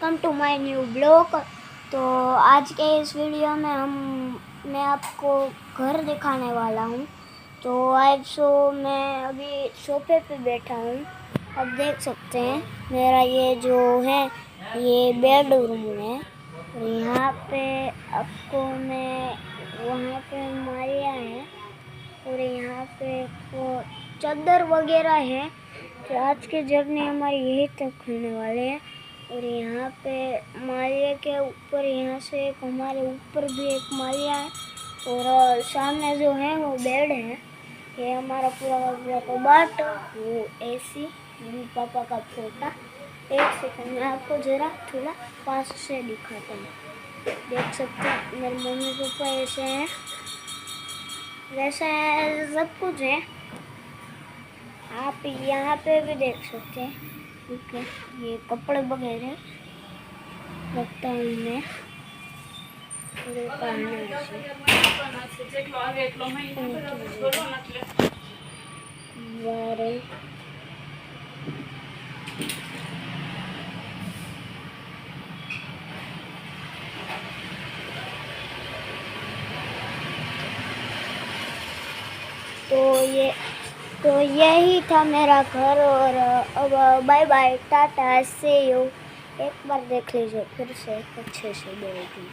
Welcome to my new blog. तो आज के इस वीडियो में मैं आपको घर दिखाने वाला हूँ। तो आज मैं अभी सोफे पे बैठा हूँ। अब देख सकते हैं मेरा ये जो है ये बेडरूम है। और यहाँ पे आपको मैं वहाँ पे मारिया है और यहाँ पे वो चादर वगैरह है। तो आज की जर्नी हमारी यही तक होने वाले हैं। और यहाँ पे मालिया के ऊपर यहाँ से एक हमारे ऊपर भी एक मालिया है और सामने जो है वो बेड है। ये हमारा पूरा कबाट, वो एसी, मम्मी पापा का फोटा। एक सेकंड में आपको जरा थोड़ा पास से दिखाता हूँ। देख सकते हैं मेरे मम्मी पापा ऐसे हैं, वैसे सब कुछ है। आप यहाँ पे भी देख सकते हैं। ठीक है, ये कपड़े वगैरह लगता है इन्हें तो यही था मेरा घर। और अब bye bye, tata, see you. एक बार देख लीजिए फिर से अच्छे से बोल दूँ।